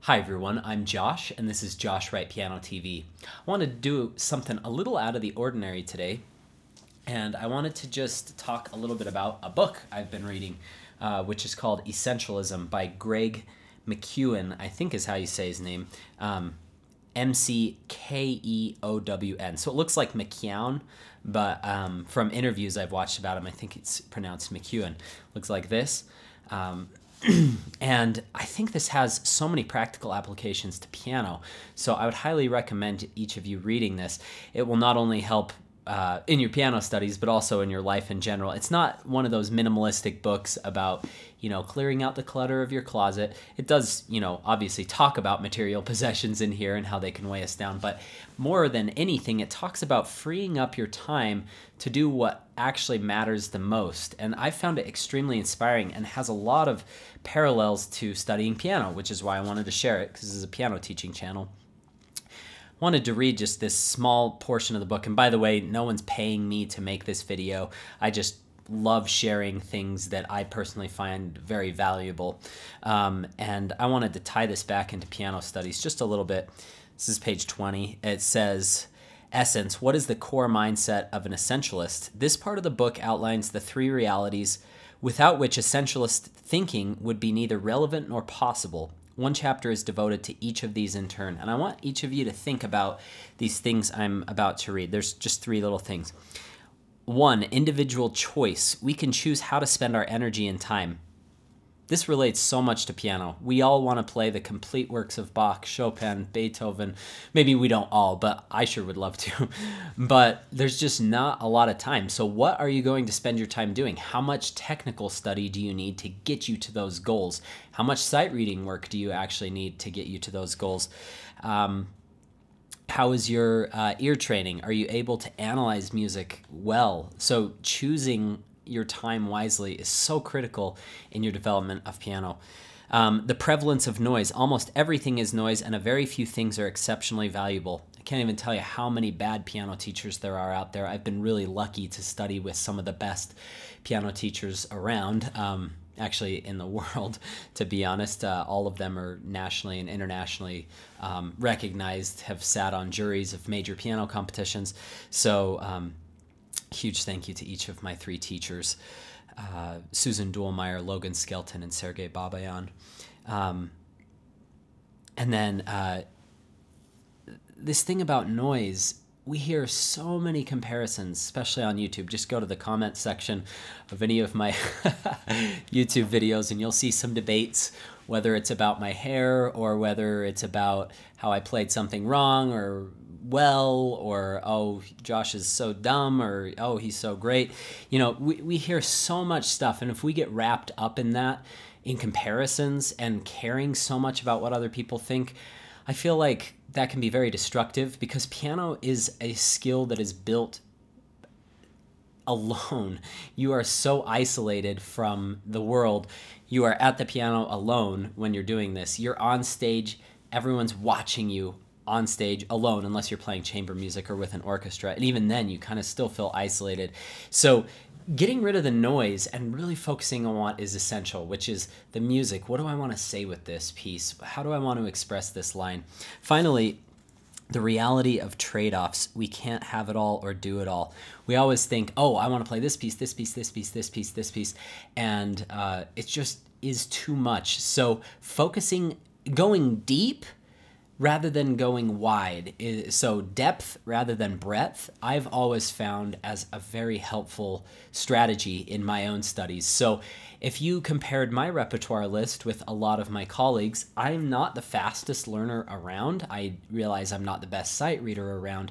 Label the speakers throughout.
Speaker 1: Hi everyone, I'm Josh, and this is Josh Wright Piano TV. I wanted to do something a little out of the ordinary today, and I wanted to just talk a little bit about a book I've been reading, which is called Essentialism by Greg McKeown, I think is how you say his name, M-C-K-E-O-W-N. So it looks like McKeown, but from interviews I've watched about him, I think it's pronounced McKeown. Looks like this. And I think this has so many practical applications to piano, so I would highly recommend each of you reading this. It will not only help in your piano studies, but also in your life in general. It's not one of those minimalistic books about, clearing out the clutter of your closet. It does, obviously talk about material possessions in here and how they can weigh us down, but more than anything, it talks about freeing up your time to do what actually matters the most. And I found it extremely inspiring and has a lot of parallels to studying piano, which is why I wanted to share it, because this is a piano teaching channel. Wanted to read just this small portion of the book. And by the way, no one's paying me to make this video. I just love sharing things that I personally find very valuable. And I wanted to tie this back into piano studies just a little bit. This is page 20. It says, Essence, what is the core mindset of an essentialist? This part of the book outlines the three realities without which essentialist thinking would be neither relevant nor possible. One chapter is devoted to each of these in turn, and I want each of you to think about these things I'm about to read. There's just three little things. One, individual choice. We can choose how to spend our energy and time. This relates so much to piano. We all want to play the complete works of Bach, Chopin, Beethoven. Maybe we don't all, but I sure would love to. But there's just not a lot of time. So what are you going to spend your time doing? How much technical study do you need to get you to those goals? How much sight reading work do you actually need to get you to those goals? How is your ear training? Are you able to analyze music well? So choosing your time wisely is so critical in your development of piano. The prevalence of noise. Almost everything is noise, and a very few things are exceptionally valuable. I can't even tell you how many bad piano teachers there are out there. I've been really lucky to study with some of the best piano teachers around, actually in the world, to be honest. All of them are nationally and internationally recognized, have sat on juries of major piano competitions. So huge thank you to each of my three teachers, Susan Duhlmeyer, Logan Skelton, and Sergei Babayan. And then this thing about noise, we hear so many comparisons, especially on YouTube. Just go to the comment section of any of my YouTube videos and you'll see some debates, whether it's about my hair or whether it's about how I played something wrong or well, or oh, Josh is so dumb, or oh, he's so great. We hear so much stuff, and if we get wrapped up in that, in comparisons and caring so much about what other people think, I feel like that can be very destructive, because piano is a skill that is built alone. You are so isolated from the world. You are at the piano alone when you're doing this. You're on stage, everyone's watching you on stage alone, unless you're playing chamber music or with an orchestra. And even then, you kind of still feel isolated. So getting rid of the noise and really focusing on what is essential, which is the music. What do I want to say with this piece? How do I want to express this line? Finally, the reality of trade-offs. We can't have it all or do it all. We always think, oh, I want to play this piece, this piece, this piece, this piece, this piece. And it just is too much. So focusing, going deep rather than going wide, so depth rather than breadth, I've always found as a very helpful strategy in my own studies. So if you compared my repertoire list with a lot of my colleagues, I'm not the fastest learner around. I realize I'm not the best sight reader around,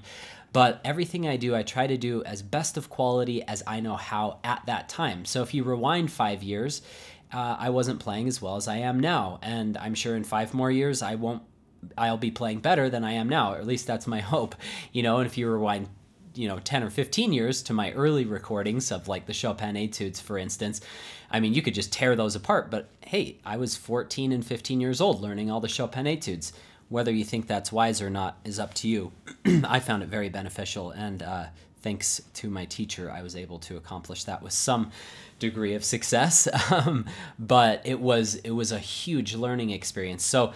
Speaker 1: but everything I do, I try to do as best of quality as I know how at that time. So if you rewind 5 years, I wasn't playing as well as I am now, and I'm sure in 5 more years I'll be playing better than I am now, or at least that's my hope. And if you rewind 10 or 15 years to my early recordings of like the Chopin etudes, for instance, I mean, you could just tear those apart, but hey, I was 14 and 15 years old learning all the Chopin etudes. Whether you think that's wise or not is up to you. I found it very beneficial, and thanks to my teacher, I was able to accomplish that with some degree of success. But it was a huge learning experience. So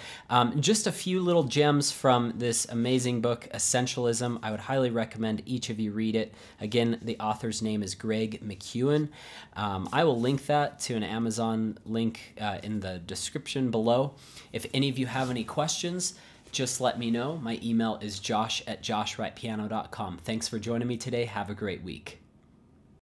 Speaker 1: just a few little gems from this amazing book, Essentialism. I would highly recommend each of you read it. Again, the author's name is Greg McKeown. I will link that to an Amazon link in the description below. If any of you have any questions, just let me know. My email is josh@joshwrightpiano.com. Thanks for joining me today. Have a great week.